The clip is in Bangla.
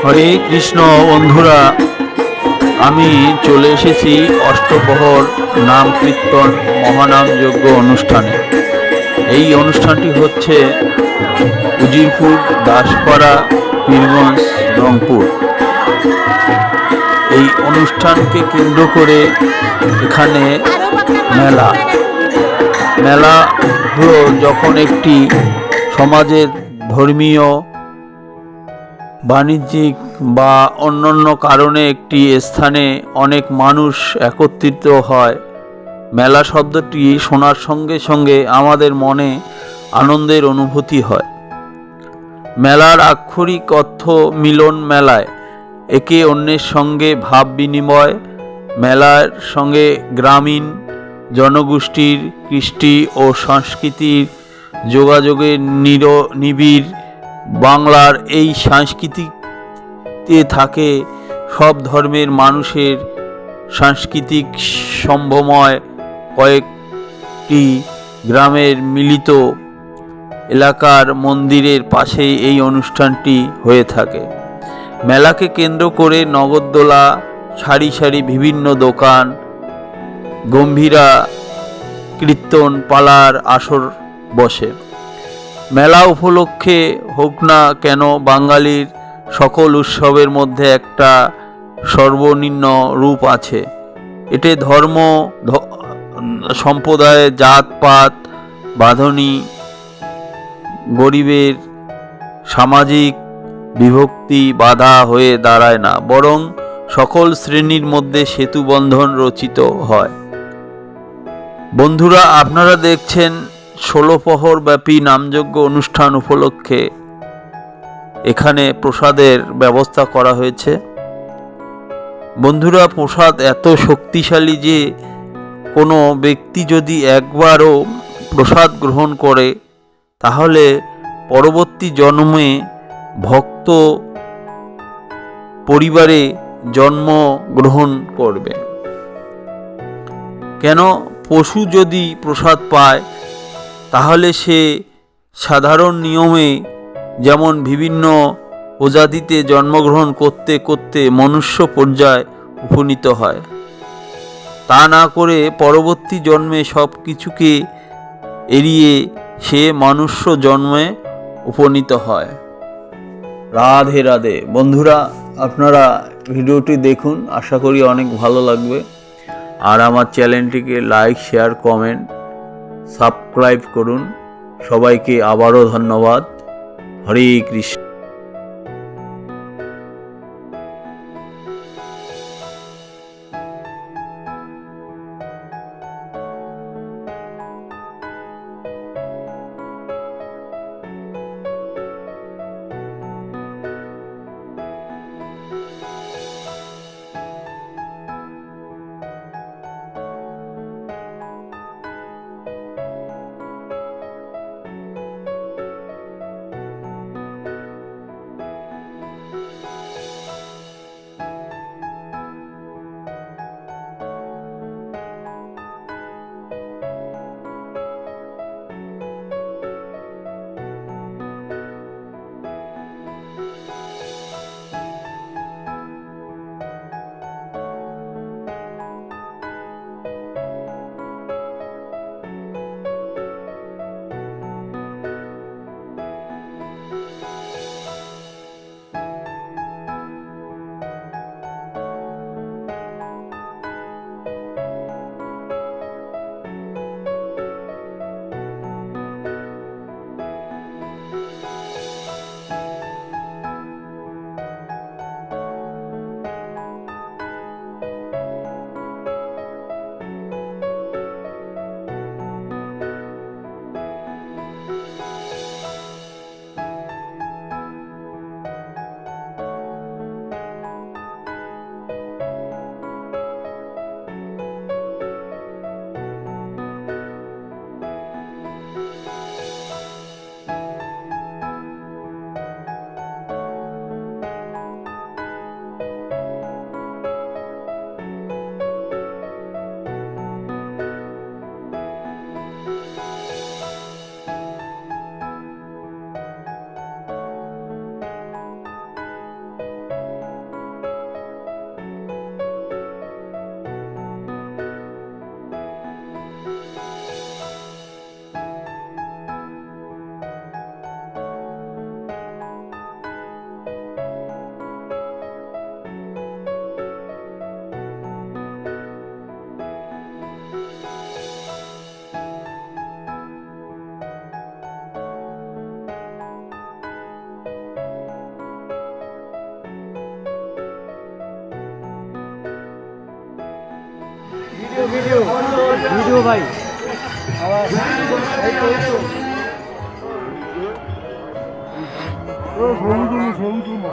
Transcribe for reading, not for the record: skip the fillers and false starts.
হরে কৃষ্ণ বন্ধুরা, আমি চলে এসেছি অষ্টপ্রহর নাম কীর্তন মহানাম যজ্ঞ অনুষ্ঠানে। এই অনুষ্ঠানটি হচ্ছে উজিরপুর, দাসপাড়া, পীরগঞ্জ, রংপুর। এই অনুষ্ঠানকে কেন্দ্র করে এখানে মেলা মেলা হলো যখন একটি সমাজের ধর্মীয়, বাণিজ্যিক বা অন্যান্য কারণে একটি স্থানে অনেক মানুষ একত্রিত হয়। মেলা শব্দটি শোনার সঙ্গে সঙ্গে আমাদের মনে আনন্দের অনুভূতি হয়। মেলার আক্ষরিক অর্থ মিলন, মেলায় একে অন্যের সঙ্গে ভাব বিনিময়। মেলার সঙ্গে গ্রামীণ জনগোষ্ঠীর কৃষ্টি ও সংস্কৃতির যোগাযোগের নিবিড়। বাংলার এই সংস্কৃতিতে থাকে সব ধর্মের মানুষের সাংস্কৃতিক সম্ভময়। কয়েকটি গ্রামের মিলিত এলাকার মন্দিরের পাশেই এই অনুষ্ঠানটি হয়ে থাকে। মেলাকে কেন্দ্র করে নগরদোলা, সারি সারি বিভিন্ন দোকান, গম্ভীরা কীর্তন পালার আসর বসে। মেলা উপলক্ষে হোক না কেন, বাঙালির সকল উৎসবের মধ্যে একটা সর্বনিম্ন রূপ আছে। এতে ধর্ম, সম্প্রদায়, জাতপাত, বাঁধনি, গরিবের সামাজিক বিভক্তি বাধা হয়ে দাঁড়ায় না, বরং সকল শ্রেণীর মধ্যে সেতুবন্ধন রচিত হয়। বন্ধুরা, আপনারা দেখছেন 16 প্রহর ব্যাপী নামযজ্ঞ অনুষ্ঠান উপলক্ষে এখানে প্রসাদের ব্যবস্থা করা হয়েছে। বন্ধুরা, প্রসাদ এত শক্তিশালী যে কোনো ব্যক্তি যদি একবারও প্রসাদ গ্রহণ করে তাহলে পরবর্তী জন্মে ভক্ত পরিবারে জন্ম গ্রহণ করবে। কেন, পশু যদি প্রসাদ পায় তাহলে সে সাধারণ নিয়মে যেমন বিভিন্ন প্রজাতিতে জন্মগ্রহণ করতে করতে মনুষ্য পর্যায়ে উপনীত হয়, তা না করে পরবর্তী জন্মে সব কিছুকে এড়িয়ে সে মনুষ্য জন্মে উপনীত হয়। রাধে রাধে। বন্ধুরা, আপনারা ভিডিওটি দেখুন, আশা করি অনেক ভালো লাগবে। আর আমার চ্যানেলটিকে লাইক, শেয়ার, কমেন্ট, সাবস্ক্রাইব করুন। সবাইকে আবারও ধন্যবাদ। হরে কৃষ্ণ। ভিডিও ভাই ছবি তুলো